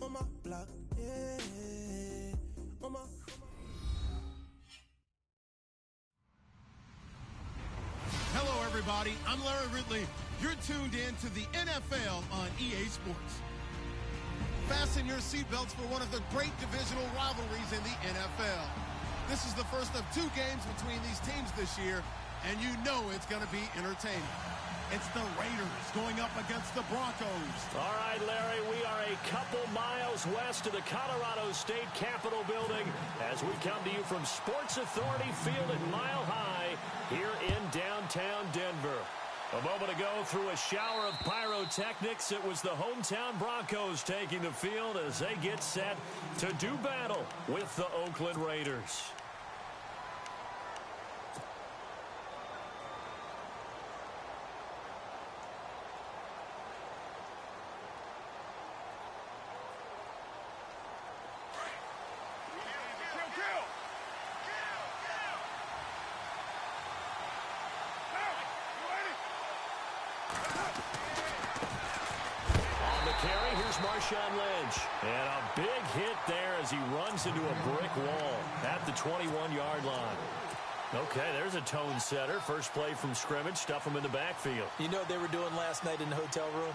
On my block, yeah. Hello, everybody. I'm Larry Ridley. You're tuned in to the NFL on EA Sports. Fasten your seatbelts for one of the great divisional rivalries in the NFL. This is the first of two games between these teams this year, and you know it's going to be entertaining. It's the Raiders going up against the Broncos. All right, Larry, we are a couple miles west of the Colorado State Capitol building as we come to you from Sports Authority Field at Mile High here in downtown Denver. A moment ago, through a shower of pyrotechnics, it was the hometown Broncos taking the field as they get set to do battle with the Oakland Raiders. Marshawn Lynch. And a big hit there as he runs into a brick wall at the 21-yard line. Okay, there's a tone setter. First play from scrimmage, stuff him in the backfield. You know what they were doing last night in the hotel room?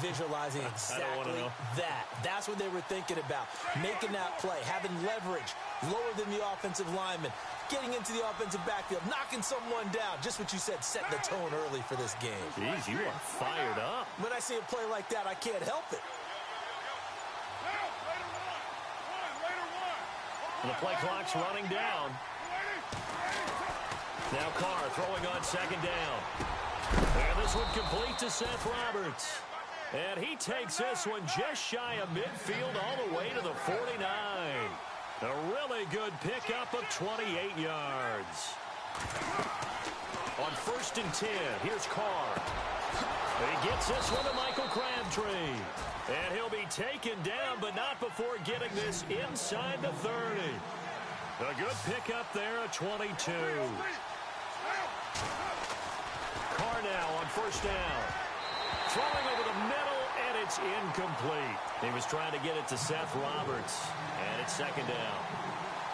Visualizing exactly that. That's what they were thinking about. Making that play, having leverage, lower than the offensive lineman, getting into the offensive backfield, knocking someone down. Just what you said, setting the tone early for this game. Jeez, you are fired up. When I see a play like that, I can't help it. And the play clock's running down. Now Carr throwing on second down. And this one complete to Seth Roberts. And he takes this one just shy of midfield all the way to the 49. A really good pickup of 28 yards. On 1st and 10, here's Carr. He gets this one to Michael Crabtree. And he'll be taken down, but not before getting this inside the 30. A good pickup there, a 22. Carr now on 1st down. Throwing over the middle, and it's incomplete. He was trying to get it to Seth Roberts, and it's 2nd down.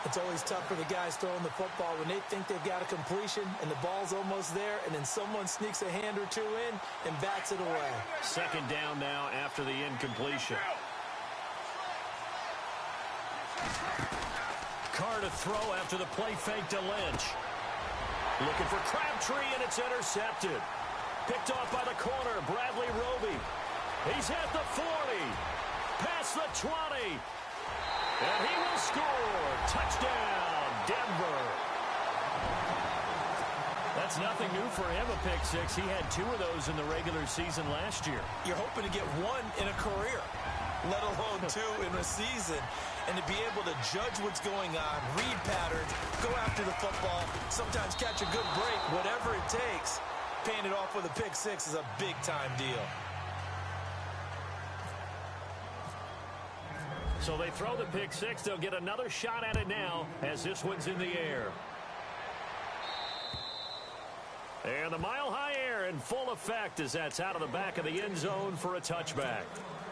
It's always tough for the guys throwing the football when they think they've got a completion and the ball's almost there, and then someone sneaks a hand or two in and bats it away. 2nd down now after the incompletion. Carr to throw after the play fake to Lynch. Looking for Crabtree, and it's intercepted. Picked off by the corner, Bradley Roby. He's at the 40. Past the 20. And he will score. Touchdown, Denver. That's nothing new for him, a pick six. He had 2 of those in the regular season last year. You're hoping to get 1 in a career, let alone 2 in a season. And to be able to judge what's going on, read patterns, go after the football, sometimes catch a good break, whatever it takes, paying it off with a pick six is a big-time deal. So they throw the pick six. They'll get another shot at it now as this one's in the air. And the mile-high air in full effect as that's out of the back of the end zone for a touchback.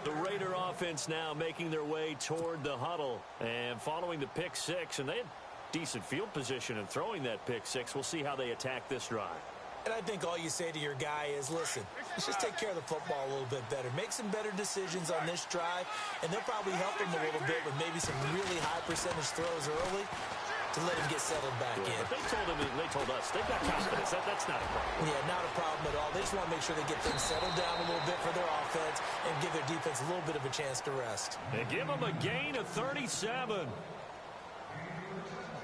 The Raider offense now making their way toward the huddle and following the pick six. And they had decent field position in throwing that pick six. We'll see how they attack this drive. And I think all you say to your guy is, listen, let's just take care of the football a little bit better. Make some better decisions on this drive, and they'll probably help him a little bit with maybe some really high percentage throws early to let him get settled back in. But they told us they've got confidence. That's not a problem. Yeah, not a problem at all. They just want to make sure they get things settled down a little bit for their offense and give their defense a little bit of a chance to rest. They give them a gain of 37.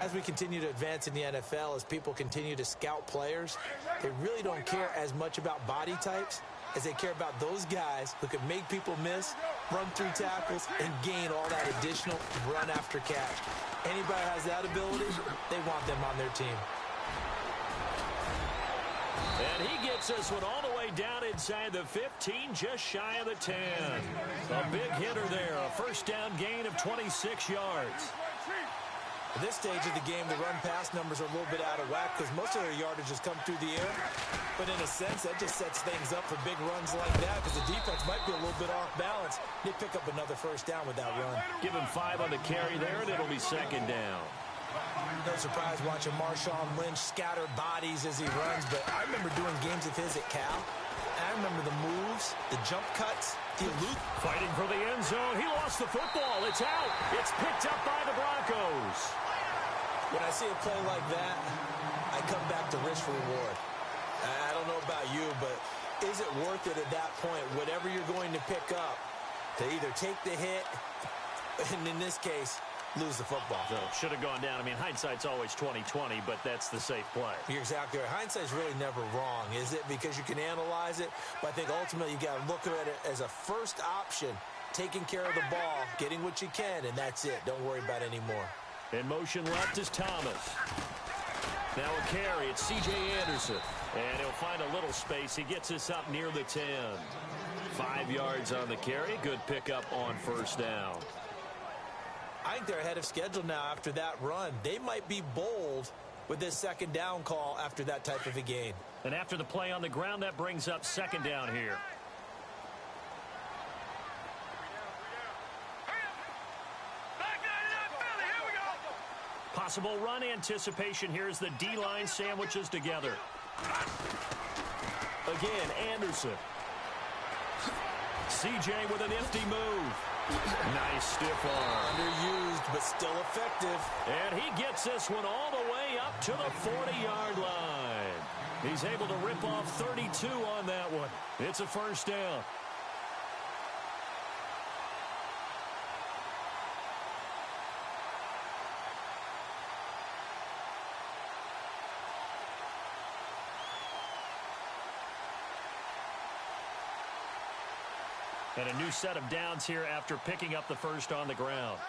As we continue to advance in the NFL, as people continue to scout players, they really don't care as much about body types as they care about those guys who can make people miss, run through tackles, and gain all that additional run after catch. Anybody has that ability, they want them on their team. And he gets this one all the way down inside the 15, just shy of the 10. A big hitter there, a first down gain of 26 yards. At this stage of the game, the run-pass numbers are a little bit out of whack because most of their yardage has come through the air. But in a sense, that just sets things up for big runs like that because the defense might be a little bit off balance. They pick up another first down with that run. Give him 5 on the carry there, and it'll be second down. No surprise watching Marshawn Lynch scatter bodies as he runs, but I remember doing games of his at Cal. And I remember the moves, the jump cuts, the elude. Fighting for the end zone. He lost the football. It's out. It's picked up by the Broncos. When I see a play like that, I come back to risk reward. I don't know about you, but is it worth it at that point, whatever you're going to pick up, to either take the hit, and in this case, lose the football? So should have gone down. I mean, hindsight's always 20/20, but that's the safe play. You're exactly right. Hindsight's really never wrong, is it? Because you can analyze it, but I think ultimately you got to look at it as a first option, taking care of the ball, getting what you can, and that's it. Don't worry about it anymore. In motion left is Thomas. Now a carry. It's C.J. Anderson. And he'll find a little space. He gets us up near the 10. 5 yards on the carry. Good pickup on first down. I think they're ahead of schedule now after that run. They might be bold with this second down call after that type of a gain. And after the play on the ground, that brings up second down here. Possible run anticipation here as the D-line sandwiches together. Again, Anderson. C.J. with a nifty move. Nice stiff arm. Underused, but still effective. And he gets this one all the way up to the 40-yard line. He's able to rip off 32 on that one. It's a first down. And a new set of downs here after picking up the first on the ground.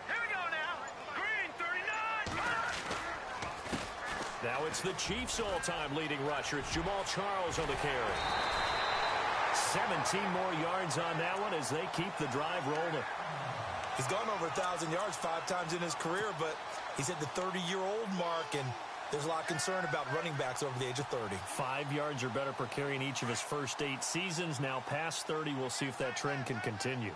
Here we go now. Green 39. Now it's the Chiefs' all-time leading rusher. It's Jamal Charles on the carry. 17 more yards on that one as they keep the drive rolling. He's gone over 1,000 yards 5 times in his career, but he's at the 30-year-old mark, and there's a lot of concern about running backs over the age of 30. 5 yards or better per carry in each of his first 8 seasons. Now past 30, we'll see if that trend can continue.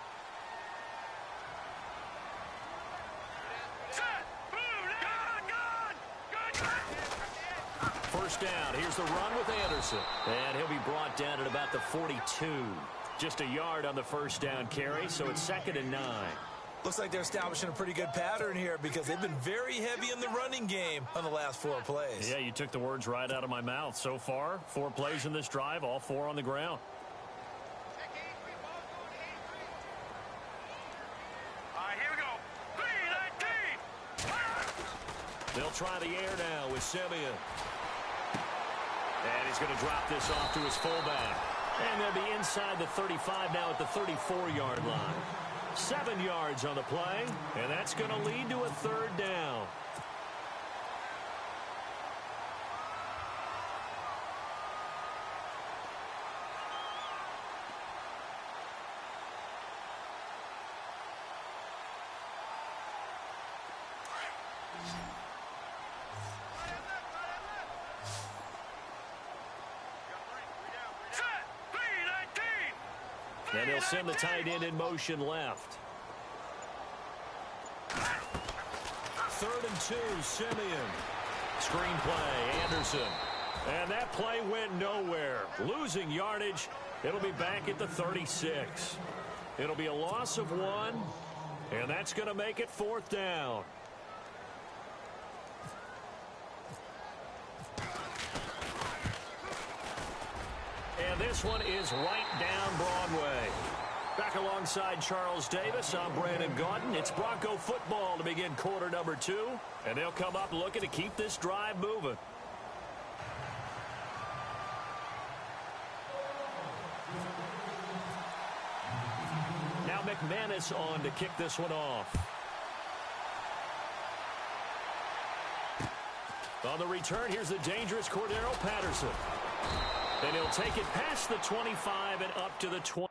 First down. Here's the run with Anderson. And he'll be brought down at about the 42. Just a yard on the first down carry, so it's 2nd and 9. Looks like they're establishing a pretty good pattern here because they've been very heavy in the running game on the last 4 plays. Yeah, you took the words right out of my mouth. So far, 4 plays in this drive, all 4 on the ground. All right, here we go. 3-19. They'll try the air now with Simeon. And he's going to drop this off to his fullback. And they'll be inside the 35 now at the 34-yard line. 7 yards on the play, and that's going to lead to a 3rd down. And they'll send the tight end in motion left. 3rd and 2, Simeon. Screen play, Anderson. And that play went nowhere. Losing yardage. It'll be back at the 36. It'll be a loss of 1, and that's going to make it 4th down. And this one is right down Broadway. Back alongside Charles Davis, I'm Brandon Gaudin. It's Bronco football to begin quarter number 2, and they'll come up looking to keep this drive moving. Now McManus on to kick this one off. On the return, here's the dangerous Cordero Patterson. And he'll take it past the 25 and up to the 20.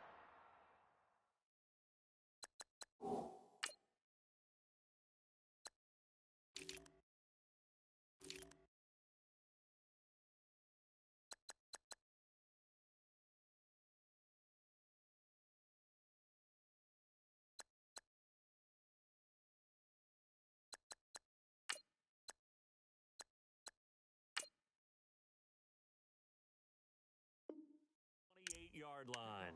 Yard line.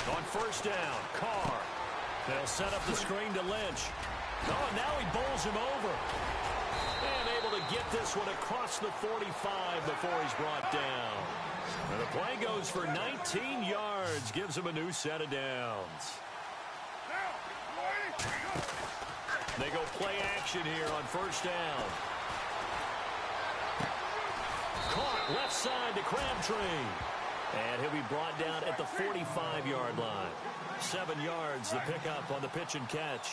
On first down, Carr. They'll set up the screen to Lynch. Oh, and now he bowls him over. And able to get this one across the 45 before he's brought down. And the play goes for 19 yards. Gives him a new set of downs. They go play action here on first down. Caught left side to Crabtree. And he'll be brought down at the 45-yard line. 7 yards the pickup on the pitch and catch.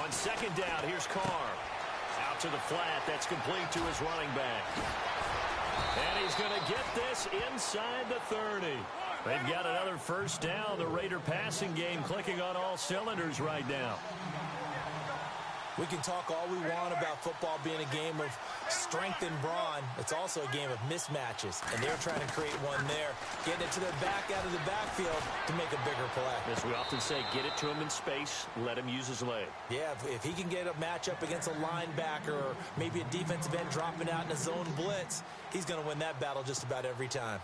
On second down, here's Carr. Out to the flat. That's complete to his running back. And he's going to get this inside the 30. They've got another first down. The Raider passing game clicking on all cylinders right now. We can talk all we want about football being a game of strength and brawn. It's also a game of mismatches, and they're trying to create one there, getting it to their back out of the backfield to make a bigger play. As we often say, get it to him in space, let him use his leg. Yeah, if he can get a matchup against a linebacker or maybe a defensive end dropping out in a zone blitz, he's going to win that battle just about every time.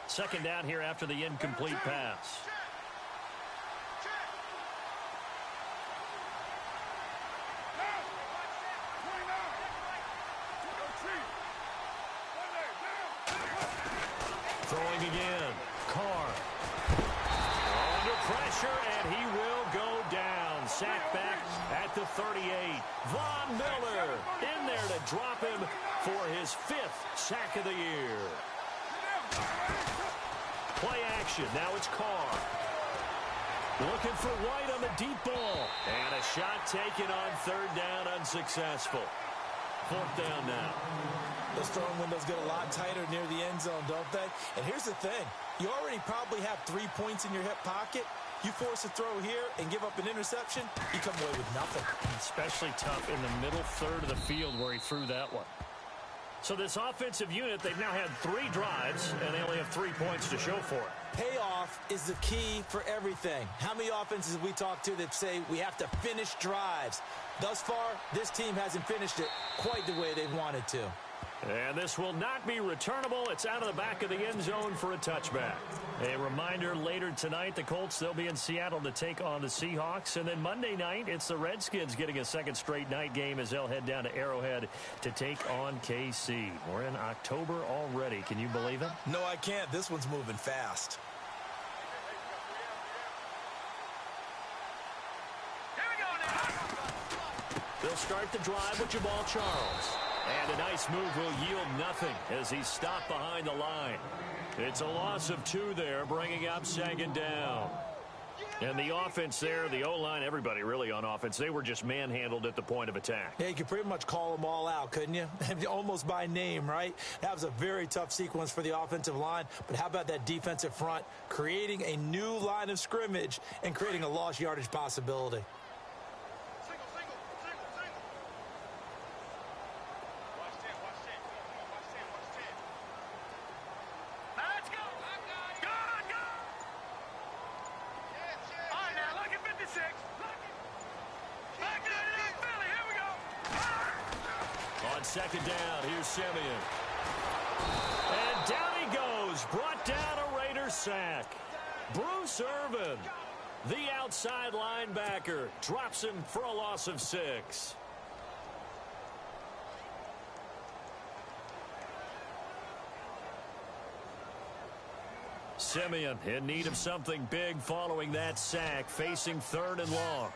Second down here after the incomplete pass. Throwing again. Carr. Under pressure, and he will go down. Sack back at the 38. Von Miller in there to drop him for his 5th sack of the year. Play action. Now it's Carr. Looking for White on the deep ball. And a shot taken on third down, unsuccessful. 4th down now. Those throwing windows get a lot tighter near the end zone, don't they? And here's the thing. You already probably have 3 points in your hip pocket. You force a throw here and give up an interception, you come away with nothing. Especially tough in the middle third of the field where he threw that one. So this offensive unit, they've now had 3 drives, and they only have 3 points to show for it. Payoff is the key for everything. How many offenses have we talked to that say we have to finish drives? Thus far, this team hasn't finished it quite the way they wanted to. And this will not be returnable. It's out of the back of the end zone for a touchback. A reminder, later tonight, the Colts, they'll be in Seattle to take on the Seahawks. And then Monday night, it's the Redskins getting a second straight night game as they'll head down to Arrowhead to take on KC. We're in October already. Can you believe it? No, I can't. This one's moving fast. Here we go now. They'll start the drive with Jamal Charles. And a nice move will yield nothing as he's stopped behind the line. It's a loss of 2 there, bringing up second down. And the offense there, the O-line, everybody really on offense, they were just manhandled at the point of attack. Yeah, you could pretty much call them all out, couldn't you? Almost by name, right? That was a very tough sequence for the offensive line. But how about that defensive front creating a new line of scrimmage and creating a lost yardage possibility? Second down, here's Simeon. And down he goes, brought down a Raiders sack. Bruce Irvin, the outside linebacker, drops him for a loss of 6. Simeon in need of something big following that sack, facing 3rd and long.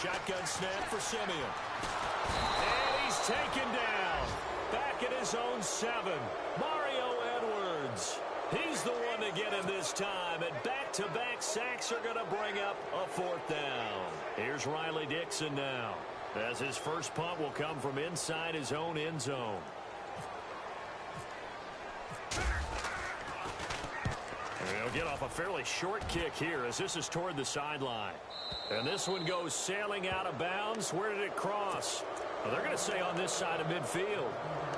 Shotgun snap for Simeon. And he's taken down. Back at his own 7. Mario Edwards. He's the one to get him this time. And back-to-back sacks are going to bring up a 4th down. Here's Riley Dixon now, as his first punt will come from inside his own end zone. And he'll get off a fairly short kick here as this is toward the sideline. And this one goes sailing out of bounds. Where did it cross? Well, they're going to say on this side of midfield.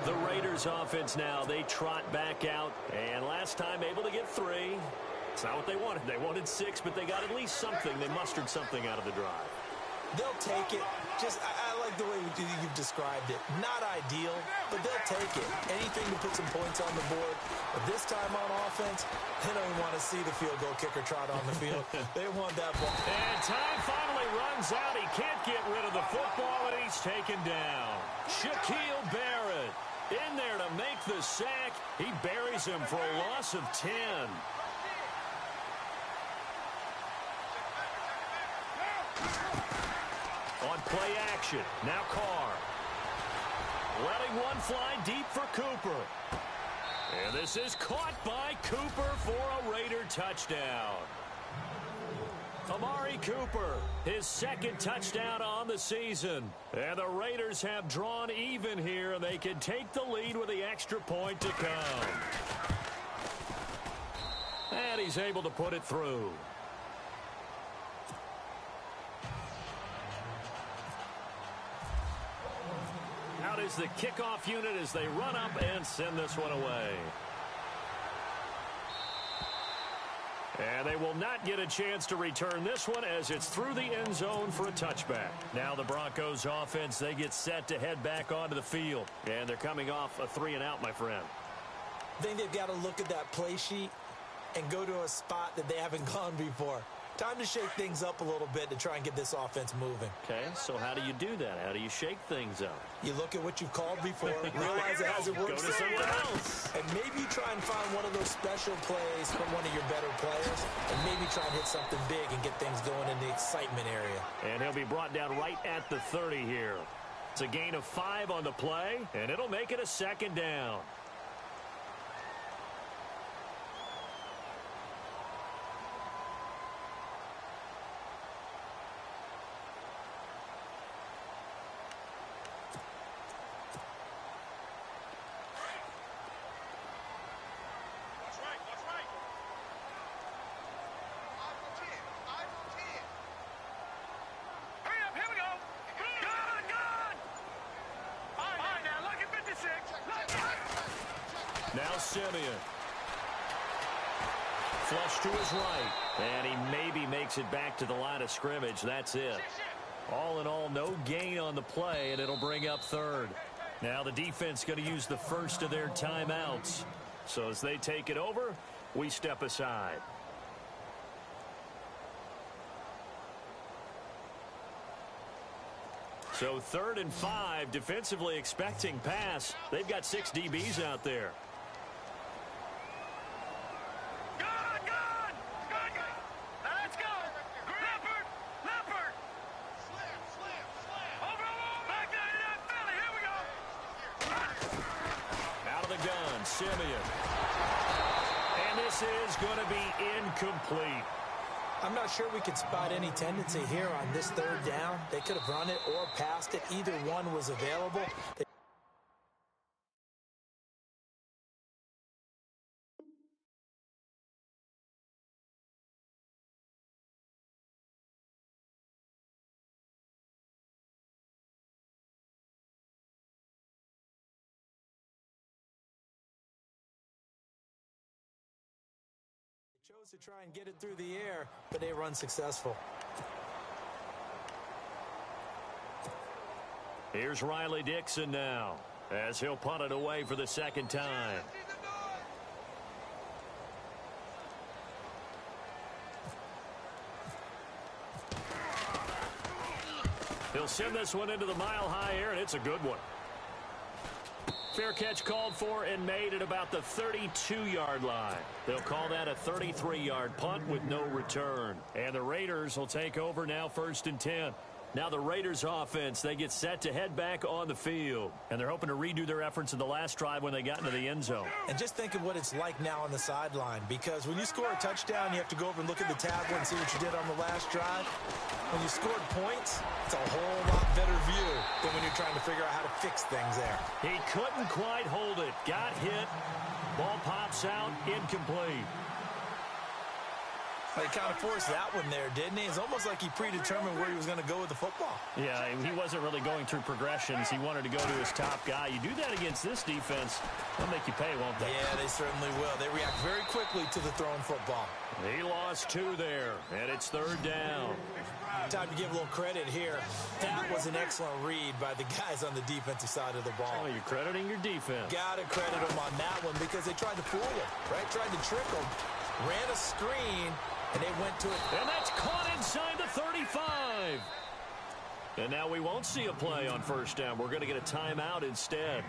The Raiders offense now, they trot back out. And last time able to get 3. It's not what they wanted. They wanted 6, but they got at least something. They mustered something out of the drive. They'll take it. I like the way you've described it. Not ideal, but they'll take it. Anything to put some points on the board. But this time on offense, they don't even want to see the field goal kicker trot on the field. They want that ball. And time finally runs out. He can't get rid of the football, and he's taken down. Shaquille Barrett in there to make the sack. He buries him for a loss of 10. On play action, now Carr. Letting one fly deep for Cooper. And this is caught by Cooper for a Raider touchdown. Amari Cooper, his 2nd touchdown on the season. And the Raiders have drawn even here, and they can take the lead with the extra point to come. And he's able to put it through. Out is the kickoff unit as they run up and send this one away. And they will not get a chance to return this one as it's through the end zone for a touchback. Now the Broncos offense, they get set to head back onto the field. And they're coming off a 3-and-out, my friend. I think they've got to look at that play sheet and go to a spot that they haven't gone before. Time to shake things up a little bit to try and get this offense moving. Okay, so how do you do that? How do you shake things up? You look at what you've called before, realize it hasn't worked. Go to something else. And maybe try and find one of those special plays from one of your better players, and maybe try and hit something big and get things going in the excitement area. And he'll be brought down right at the 30 here. It's a gain of 5 on the play, and it'll make it a 2nd down. Now Simeon. Flush to his right. And he maybe makes it back to the line of scrimmage. That's it. All in all, no gain on the play, and it'll bring up 3rd. Now the defense going to use the first of their timeouts. So as they take it over, we step aside. So 3rd and 5, defensively expecting pass. They've got 6 DBs out there. on Simeon. And this is going to be incomplete. I'm not sure we could spot any tendency here on this third down. They could have run it or passed it. Either one was available. Chose to try and get it through the air, but they run successful. Here's Riley Dixon now, as he'll punt it away for the second time. He'll send this one into the mile-high air, and it's a good one. Fair catch called for and made at about the 32-yard line. They'll call that a 33-yard punt with no return. And the Raiders will take over now, 1st and 10. Now the Raiders offense, they get set to head back on the field. And they're hoping to redo their efforts in the last drive when they got into the end zone. And just think of what it's like now on the sideline. Because when you score a touchdown, you have to go over and look at the tablet and see what you did on the last drive. When you scored points, it's a whole lot better view than when you're trying to figure out how to fix things there. He couldn't quite hold it. Got hit. Ball pops out. Incomplete. He kind of forced that one there, didn't he? It's almost like he predetermined where he was going to go with the football. Yeah, he wasn't really going through progressions. He wanted to go to his top guy. You do that against this defense, they'll make you pay, won't they? Yeah, they certainly will. They react very quickly to the thrown football. He lost 2 there, and it's 3rd down. Time to give a little credit here. That was an excellent read by the guys on the defensive side of the ball. Oh, you're crediting your defense. Got to credit them on that one because they tried to fool him, right? Tried to trick him. Ran a screen. And they went to it. And that's caught inside the 35. And now we won't see a play on 1st down. We're going to get a timeout instead,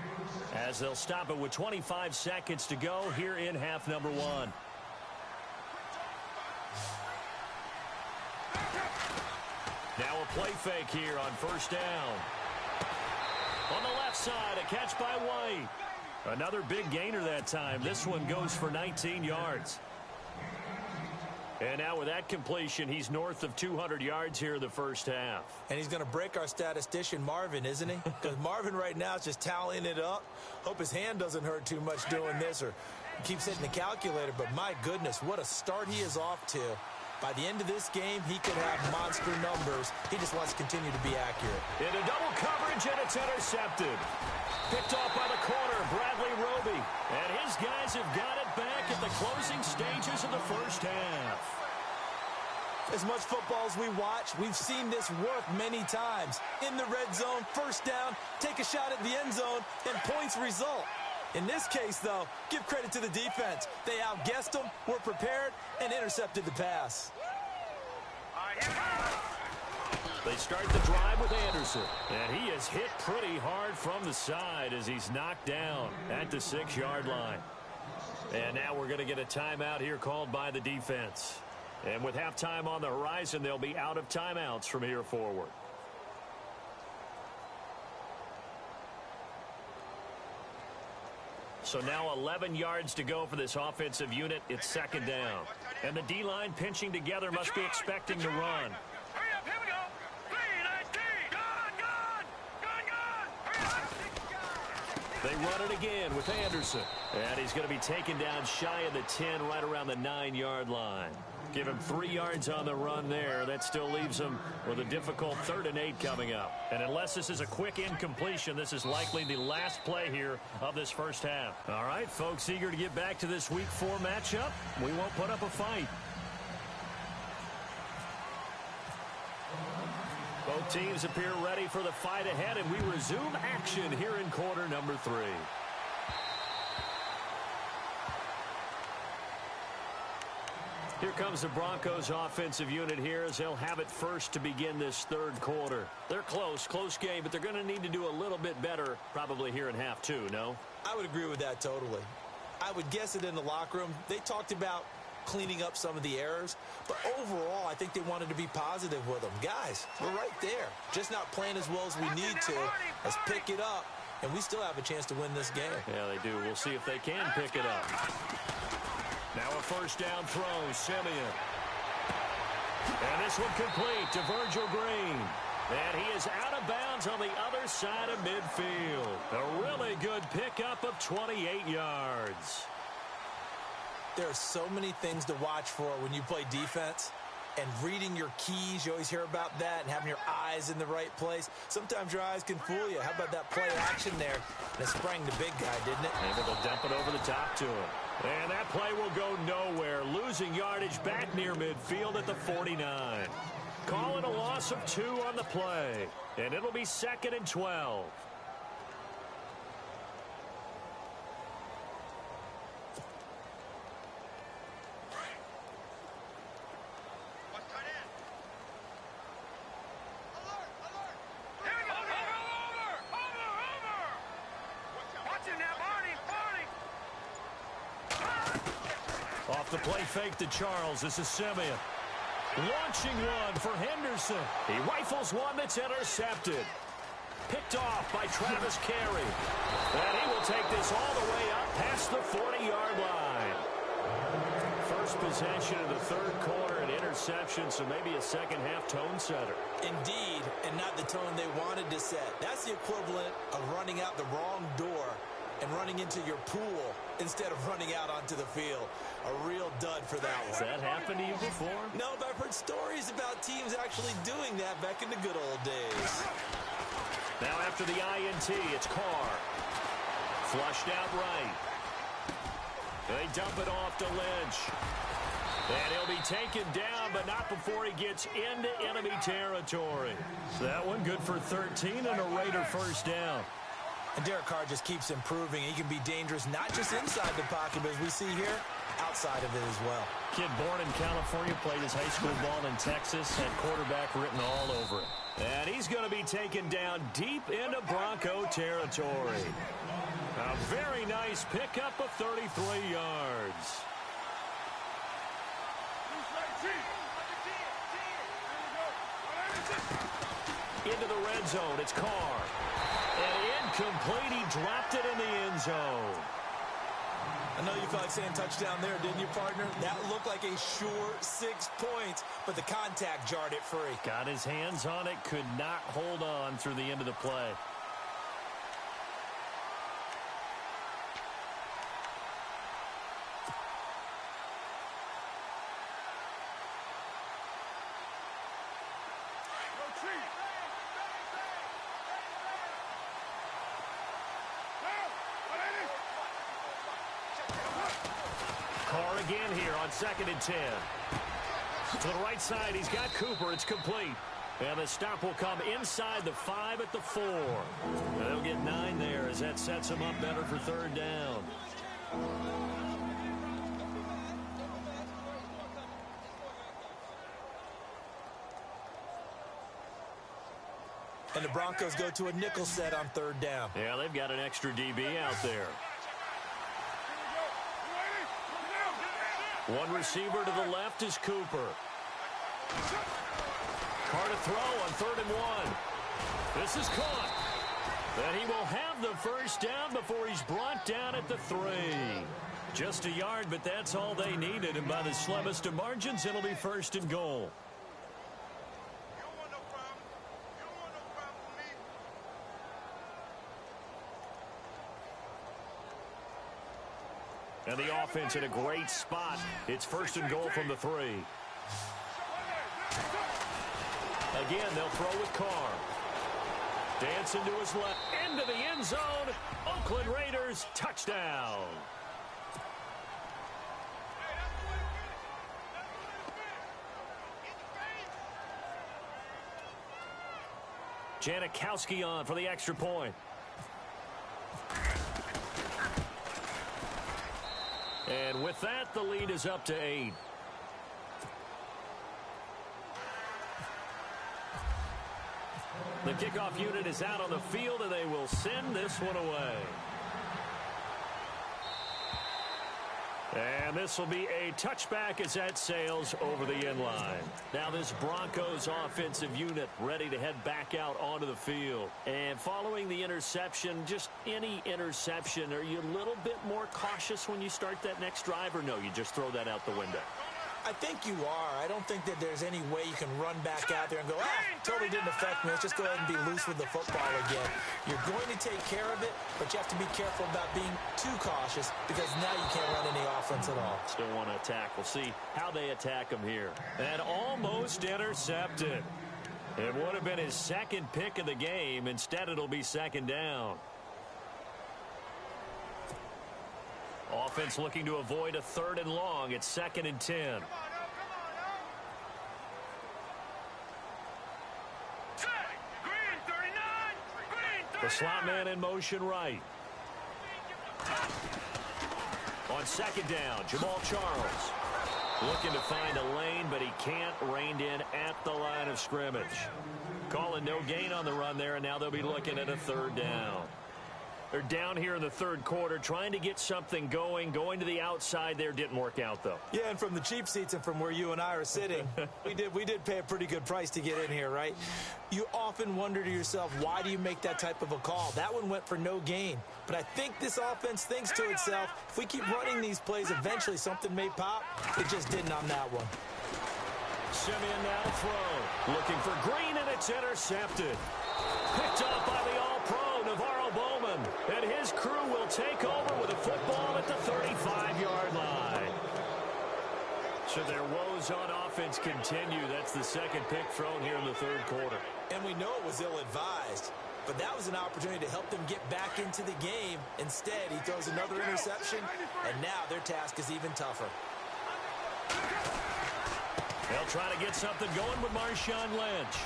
as they'll stop it with 25 seconds to go here in half number 1. Now a play fake here on 1st down. On the left side, a catch by White. Another big gainer that time. This one goes for 19 yards. And now with that completion, he's north of 200 yards here in the 1st half. And he's going to break our statistician, Marvin, isn't he? Because Marvin right now is just tallying it up. Hope his hand doesn't hurt too much doing this or keeps hitting the calculator. But my goodness, what a start he is off to. By the end of this game, he could have monster numbers. He just wants to continue to be accurate. Into double coverage, and it's intercepted. Picked off by the corner, Bradley Roby. And his guys have got it back at the closing stages of the 1st half. As much football as we watch, we've seen this work many times. In the red zone, 1st down, take a shot at the end zone, and points result. In this case, though, give credit to the defense. They outguessed them, were prepared, and intercepted the pass. They start the drive with Anderson. And he is hit pretty hard from the side as he's knocked down at the 6-yard line. And now we're going to get a timeout here called by the defense. And with halftime on the horizon, they'll be out of timeouts from here forward. So now 11 yards to go for this offensive unit. It's 2nd down. And the D-line pinching together must be expecting to run. Hurry up, here we go. 3-9-3. Gone. They run it again with Anderson. And he's going to be taken down shy of the 10, right around the 9-yard line. Give him 3 yards on the run there. That still leaves him with a difficult 3rd and 8 coming up. And unless this is a quick incompletion, this is likely the last play here of this 1st half. All right, folks, eager to get back to this Week 4 matchup. We won't put up a fight. Both teams appear ready for the fight ahead, and we resume action here in quarter number 3. Here comes the Broncos offensive unit here as they'll have it first to begin this 3rd quarter. They're close game, but they're going to need to do a little bit better probably here in half 2, no? I would agree with that totally. I would guess it in the locker room. They talked about cleaning up some of the errors, but overall, I think they wanted to be positive with them. Guys, we're right there. Just not playing as well as we need to. Let's pick it up and we still have a chance to win this game. Yeah, they do. We'll see if they can pick it up. Now a first down throw, Simeon. And this one complete to Virgil Green. And he is out of bounds on the other side of midfield. A really good pickup of 28 yards. There are so many things to watch for when you play defense. And reading your keys, you always hear about that, and having your eyes in the right place. Sometimes your eyes can fool you. How about that play action there? And it sprang the big guy, didn't it? Able to dump it over the top to him. And that play will go nowhere, losing yardage back near midfield at the 49. Call it a loss of 2 on the play, and it'll be 2nd and 12. Off the play fake to Charles. This is Simeon. Launching one for Henderson. He rifles one that's intercepted. Picked off by Travis Carey. And he will take this all the way up past the 40-yard line. First possession of the third quarter, an interception, so maybe a second-half tone setter. Indeed, and not the tone they wanted to set. That's the equivalent of running out the wrong door and running into your pool instead of running out onto the field. A real dud for that one. Has that happened to you before? No, but I've heard stories about teams actually doing that back in the good old days. Now after the INT, it's Carr. Flushed out right. They dump it off to Lynch. And he'll be taken down, but not before he gets into enemy territory. So that one good for 13 and a Raider first down. And Derek Carr just keeps improving. He can be dangerous not just inside the pocket, but as we see here, outside of it as well. Kid born in California, played his high school ball in Texas, had quarterback written all over it. And he's going to be taken down deep into Bronco territory. A very nice pickup of 33 yards. Into the red zone, it's Carr. And incomplete, he dropped it in the end zone. I know you felt like saying touchdown there, didn't you, partner? That looked like a sure 6 points, but the contact jarred it free. Got his hands on it, could not hold on through the end of the play. Carr again here on 2nd and 10. To the right side, he's got Cooper. It's complete. And the stop will come inside the 5 at the 4. And they'll get 9 there as that sets him up better for 3rd down. And the Broncos go to a nickel set on 3rd down. Yeah, they've got an extra DB out there. One receiver to the left is Cooper. Carr to throw on 3rd and 1. This is caught. And he will have the first down before he's brought down at the 3. Just a yard, but that's all they needed. And by the slimmest of margins, it'll be 1st and goal. And the offense in a great spot. It's 1st and goal from the 3. Again, they'll throw with Carr. Dancing to his left, into the end zone. Oakland Raiders, touchdown. Janikowski on for the extra point. And with that, the lead is up to 8. The kickoff unit is out on the field, and they will send this one away. And this will be a touchback as that sails over the inline. Now this Broncos offensive unit ready to head back out onto the field. And following the interception, just any interception, are you a little bit more cautious when you start that next drive, or no, you just throw that out the window? I think you are. I don't think that there's any way you can run back out there and go, totally didn't affect me. Let's just go ahead and be loose with the football again. You're going to take care of it, but you have to be careful about being too cautious because now you can't run any offense at all. Still want to attack. We'll see how they attack him here. And almost intercepted. It would have been his second pick of the game. Instead, it'll be second down. Offense looking to avoid a 3rd and long. It's 2nd and 10. The slot man in motion right. On 2nd down, Jamal Charles looking to find a lane, but he can't. Reined in at the line of scrimmage. Calling no gain on the run there, and now they'll be looking at a 3rd down. They're down here in the 3rd quarter, trying to get something going to the outside there. Didn't work out, though. Yeah, and from the cheap seats and from where you and I are sitting, we did pay a pretty good price to get in here, right? You often wonder to yourself, why do you make that type of a call? That one went for no gain. But I think this offense thinks to itself, if we keep running these plays, eventually something may pop. It just didn't on that one. Simeon now throw. Looking for Green, and it's intercepted. Picked up by the All-Pro, Navarro Bowman. And his crew will take over with a football at the 35-yard line. Should their woes on offense continue, that's the 2nd pick thrown here in the 3rd quarter. And we know it was ill-advised, but that was an opportunity to help them get back into the game. Instead, he throws another interception, and now their task is even tougher. They'll try to get something going with Marshawn Lynch.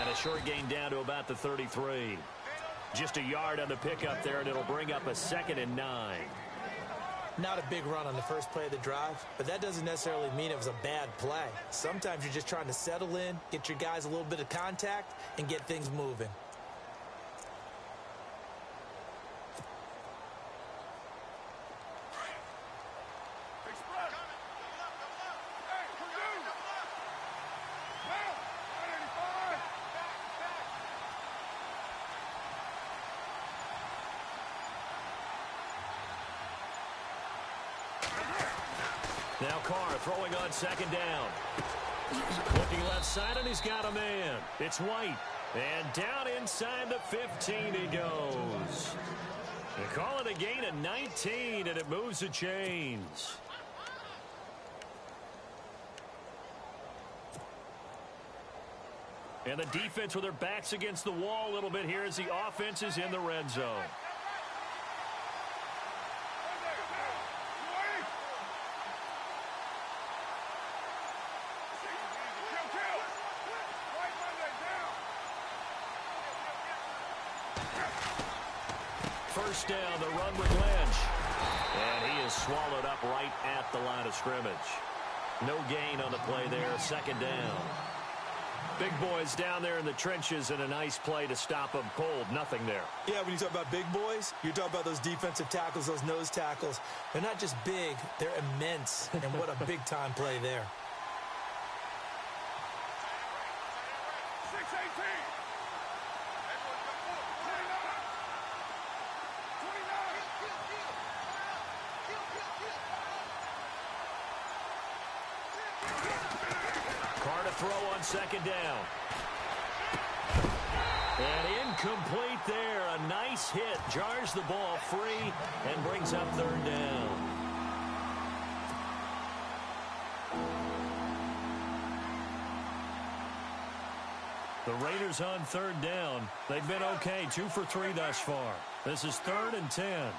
And a short gain down to about the 33. Just a yard on the pickup there, and it'll bring up a 2nd and 9. Not a big run on the first play of the drive, but that doesn't necessarily mean it was a bad play. Sometimes you're just trying to settle in, get your guys a little bit of contact, and get things moving. Now Carr throwing on 2nd down. Looking left side, and he's got a man. It's White. And down inside the 15 he goes. They call it a gain of 19, and it moves the chains. And the defense with their backs against the wall a little bit here as the offense is in the red zone. First down, the run with Lynch. And he is swallowed up right at the line of scrimmage. No gain on the play there, 2nd down. Big boys down there in the trenches, and a nice play to stop them cold. Nothing there. Yeah, when you talk about big boys, you're talking about those defensive tackles, those nose tackles. They're not just big, they're immense. And what a big-time play there. 6-18. Carr to throw on 2nd down. And incomplete there. A nice hit. Jars the ball free and brings up 3rd down. The Raiders on 3rd down. They've been okay. 2 for 3 thus far. This is 3rd and 10.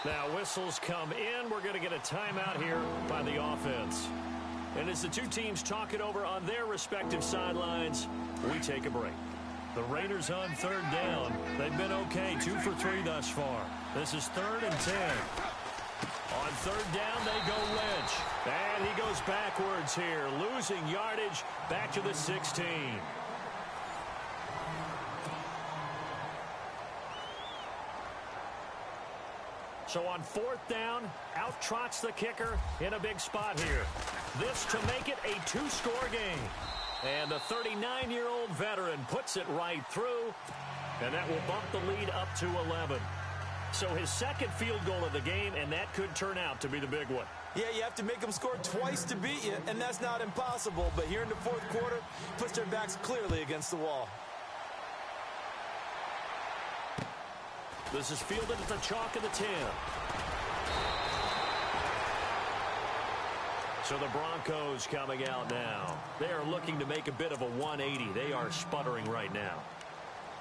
Now whistles come in. We're going to get a timeout here by the offense. And as the two teams talk it over on their respective sidelines, we take a break. The Raiders on 3rd down. They've been okay. 2 for 3 thus far. This is 3rd and 10. On third down, they go Lynch. And he goes backwards here, losing yardage back to the 16. So on fourth down, out trots the kicker in a big spot here. This to make it a two-score game. And the 39-year-old veteran puts it right through, and that will bump the lead up to 11. So his second field goal of the game, and that could turn out to be the big one. Yeah, you have to make them score twice to beat you, and that's not impossible. But here in the fourth quarter, puts their backs clearly against the wall. This is fielded at the chalk of the 10. So the Broncos coming out now. They are looking to make a bit of a 180. They are sputtering right now.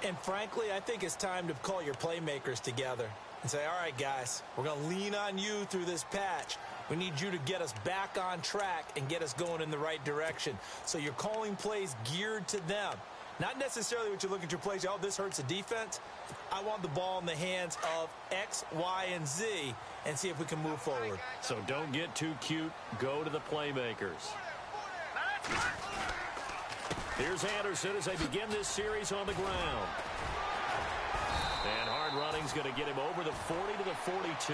And frankly, I think it's time to call your playmakers together and say, all right, guys, we're going to lean on you through this patch. We need you to get us back on track and get us going in the right direction. So you're calling plays geared to them. Not necessarily what you look at your plays, oh, this hurts the defense. I want the ball in the hands of X, Y, and Z and see if we can move forward. So don't get too cute. Go to the playmakers. Here's Anderson as they begin this series on the ground. And hard running's going to get him over the 40 to the 42.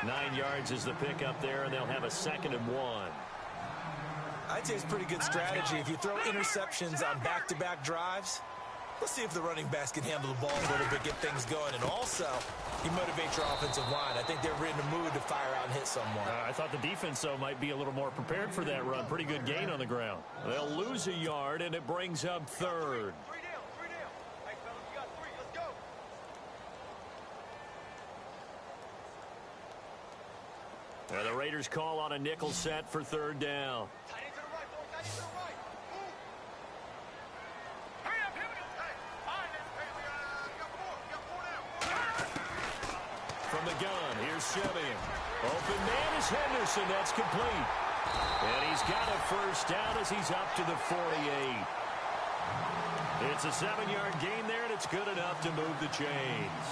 9 yards is the pickup there, and they'll have a 2nd and 1. I'd say it's pretty good strategy. If you throw interceptions on back-to-back drives, let's see if the running backs can handle the ball a little bit, get things going. And also, you motivate your offensive line. I think they're in the mood to fire out and hit someone. I thought the defense, though, might be a little more prepared for that run. Pretty good gain on the ground. They'll lose a yard, and it brings up 3rd. Hey, fellas, you got 3. Let's go. And the Raiders call on a nickel set for 3rd down. Tight end to the right, boy. Tight end to the right. Move. Hurry up. Here we go. Hey, fine. Hey, we got 4. We got 4 now. From the gun, here's Simeon. Open man is Henderson. That's complete. And he's got a first down as he's up to the 48. It's a 7-yard gain there, and it's good enough to move the chains.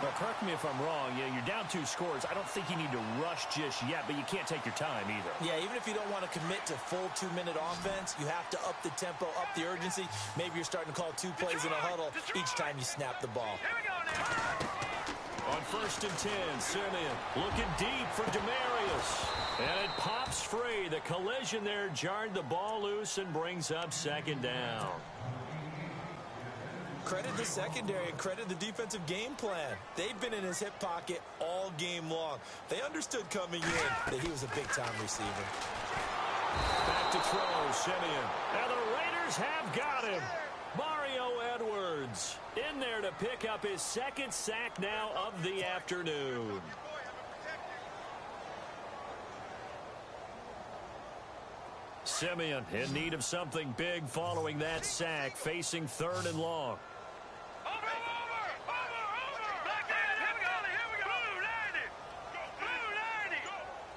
Well, correct me if I'm wrong. Yeah, you're down 2 scores. I don't think you need to rush just yet, but you can't take your time either. Yeah, even if you don't want to commit to full 2-minute offense, you have to up the tempo, up the urgency. Maybe you're starting to call 2 plays in a huddle each time you snap the ball. Here we go now. On 1st and 10, Simeon looking deep for Demarius. And it pops free. The collision there jarred the ball loose and brings up 2nd down. Credit the secondary and credit the defensive game plan. They've been in his hip pocket all game long. They understood coming in that he was a big-time receiver. Back to throw, Simeon. And the Raiders have got him. Mario Edwards in there to pick up his 2nd sack now of the afternoon. Simeon in need of something big following that sack, facing 3rd and long. Over. Back there. Here we go. Blue 90. Blue 90.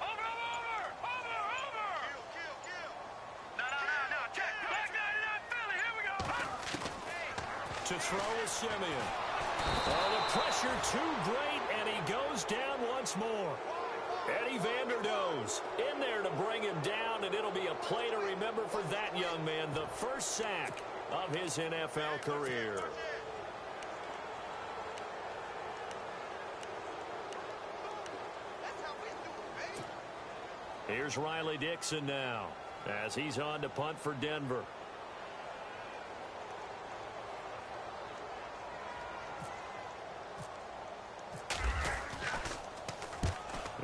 Over. Kill. No. Check. Back 99 Philly. Here we go. To throw is Simeon. Oh, the pressure too great, and he goes down once more. Eddie Vanderdoes in there to bring him down, and it'll be a play to remember for that young man. The first sack of his NFL career. Here's Riley Dixon now as he's on to punt for Denver.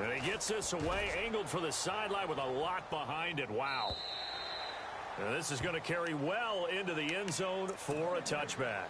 And he gets this away, angled for the sideline with a lot behind it. Wow. And this is going to carry well into the end zone for a touchback.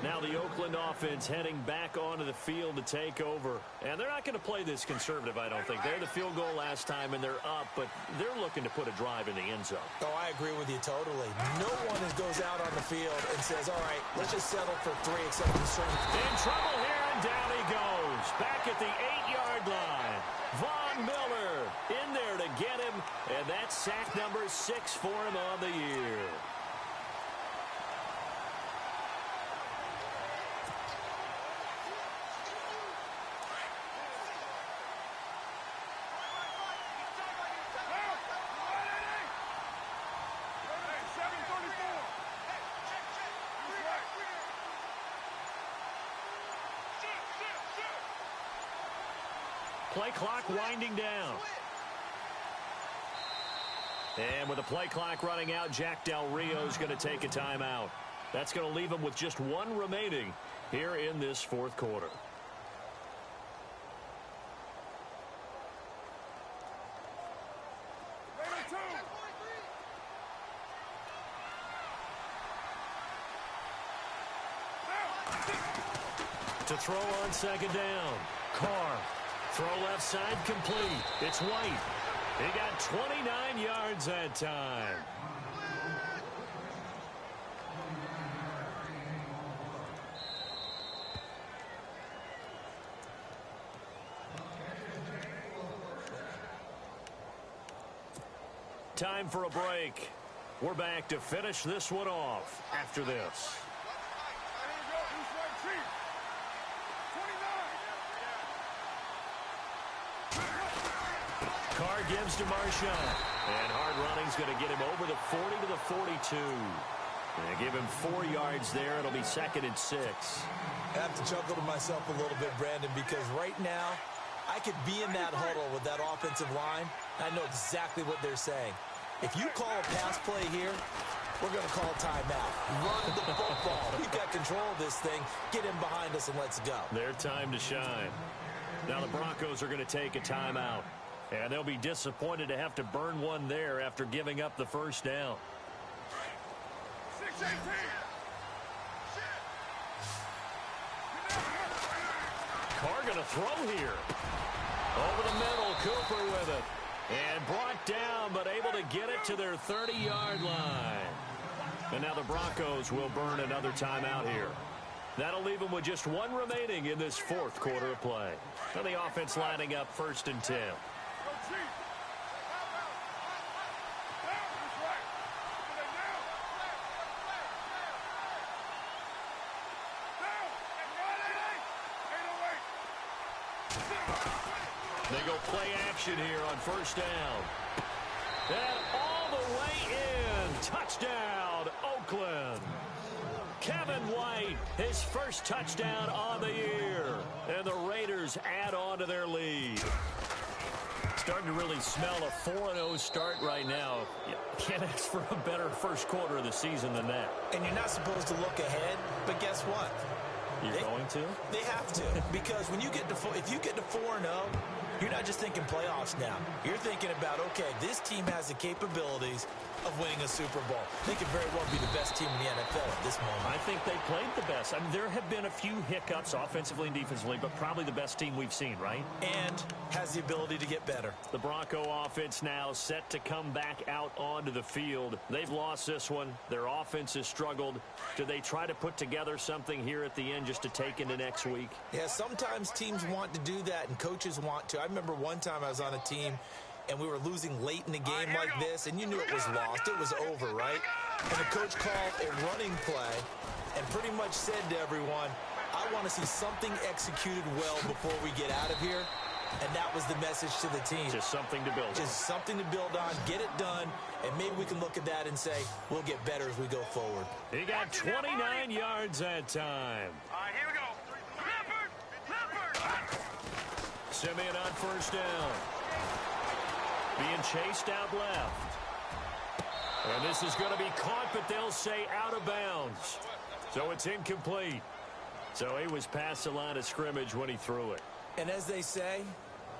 Now the Oakland offense heading back onto the field to take over. And they're not going to play this conservative, I don't think. They had the field goal last time, and they're up, but they're looking to put a drive in the end zone. Oh, I agree with you totally. No one goes out on the field and says, all right, let's just settle for 3 except conservative. In trouble here, and down he goes. Back at the 8-yard line. Von Miller in there to get him, and that's sack number 6 for him on the year. play clock winding down. And with the play clock running out, Jack Del Rio is going to take a timeout. That's going to leave him with just one remaining here in this fourth quarter. To throw on second down. Carr. Throw left side complete. It's White. He got 29 yards that time. Time for a break. We're back to finish this one off after this. Carr gives to Marshawn. And hard running's going to get him over the 40 to the 42. They give him 4 yards there. It'll be 2nd and 6. I have to chuckle to myself a little bit, Brandon, because right now I could be in that huddle with that offensive line. I know exactly what they're saying. If you call a pass play here, we're going to call a timeout. Run the football. We've got control of this thing. Get him behind us and let's go. Their time to shine. Now the Broncos are going to take a timeout. And they'll be disappointed to have to burn one there after giving up the first down. 6-18. Carr going to throw here. Over the middle, Cooper with it. And brought down, but able to get it to their 30-yard line. And now the Broncos will burn another timeout here. That'll leave them with just one remaining in this fourth quarter of play. Now the offense lining up 1st and 10. They go play action here on 1st down. And all the way in. Touchdown, Oakland. Kevin White, his first touchdown on the year. And the Raiders add on to their lead. Starting to really smell a 4-0 start right now. You can't ask for a better first quarter of the season than that. And you're not supposed to look ahead, but guess what? You're going to? They have to, because when you get to if you get to 4-0, you're not just thinking playoffs now. You're thinking about, okay, this team has the capabilities of winning a Super Bowl. They could very well be the best team in the NFL at this moment. I think they played the best. I mean, there have been a few hiccups offensively and defensively, but probably the best team we've seen, right? And has the ability to get better. The Bronco offense now set to come back out onto the field. They've lost this one. Their offense has struggled. Do they try to put together something here at the end just to take into next week? Yeah, sometimes teams want to do that and coaches want to. I remember one time I was on a team and we were losing late in the game like this, and you knew it was lost. It was over, right? And the coach called a running play and pretty much said to everyone, I want to see something executed well before we get out of here. And that was the message to the team. Just something to build on. Just something to build on, get it done, and maybe we can look at that and say, we'll get better as we go forward. He got 29 yards that time. All right, here we go. Leopard! Simeon on 1st down. Being chased out left. And this is going to be caught, but they'll say out of bounds. So it's incomplete. So he was past the line of scrimmage when he threw it. And as they say,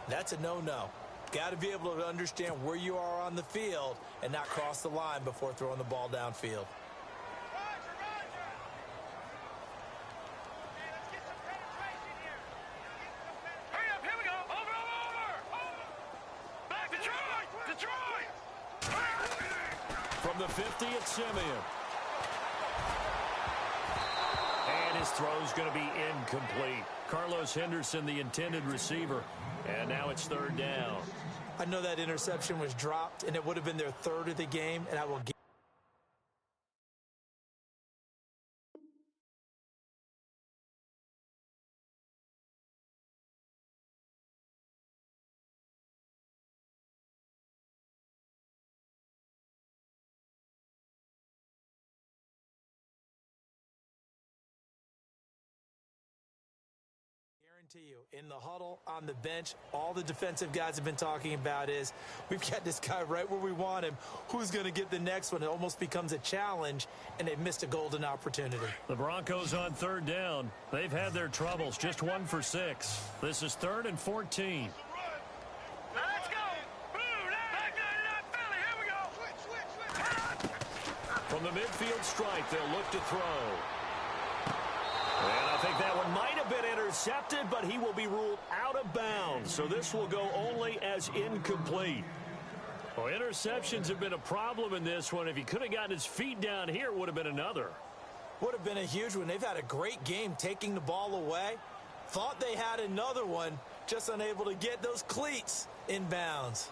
that's a no-no. Got to be able to understand where you are on the field and not cross the line before throwing the ball downfield. Hurry up, here we go. Over. Back, Detroit! From the 50, it's Simeon. And his throw's going to be incomplete. Carlos Henderson, the intended receiver. And now it's 3rd down. I know that interception was dropped, and it would have been their 3rd of the game, and I will give guarantee you, in the huddle, on the bench, all the defensive guys have been talking about is, we've got this guy right where we want him. Who's going to get the next one? It almost becomes a challenge, and they've missed a golden opportunity. The Broncos on third down. They've had their troubles, just 1 for 6. This is 3rd and 14. Let's go! Boom! Back 99 Philly, here we go! Switch! From the midfield stripe, they'll look to throw. And I think that one might have been intercepted, but he will be ruled out of bounds. So this will go only as incomplete. Well, interceptions have been a problem in this one. If he could have gotten his feet down here, it would have been another. Would have been a huge one. They've had a great game taking the ball away. Thought they had another one, just unable to get those cleats in bounds.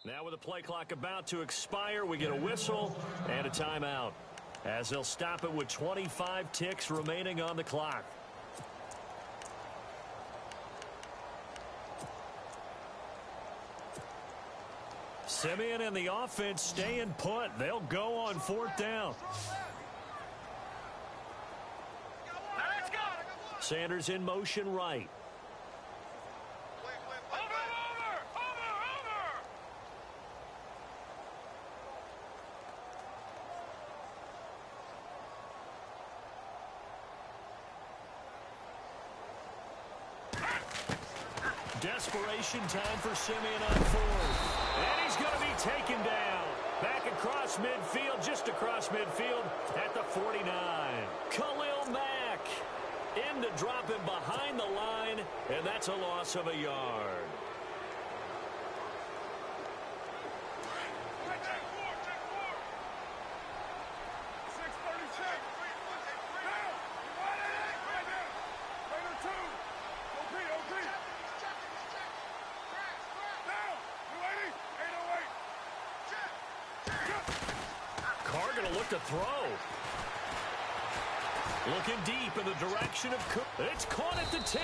Now with the play clock about to expire, we get a whistle and a timeout, as they'll stop it with 25 ticks remaining on the clock. Simeon and the offense staying put. They'll go on 4th down. Let's go! Sanders in motion right. Over! Desperation time for Simeon on 4th. And he's going to be taken down. Back across midfield, just across midfield at the 49. Khalil Mack in to drop him behind the line, and that's a loss of a yard. To throw. Looking deep in the direction of Cook. It's caught at the 10.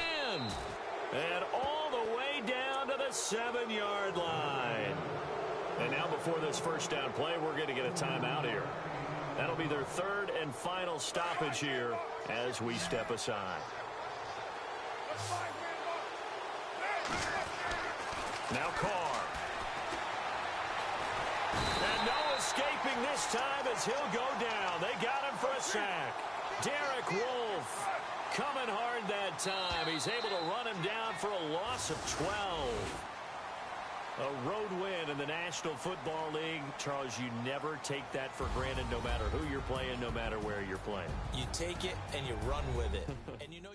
And all the way down to the 7-yard line. And now before this first down play, we're going to get a timeout here. That'll be their 3rd and final stoppage here as we step aside. Now Carr. And no escaping this time as he'll go down. They got him for a sack. Derek Wolfe coming hard that time. He's able to run him down for a loss of 12. A road win in the National Football League. Charles, you never take that for granted no matter who you're playing, no matter where you're playing. You take it and you run with it. And you know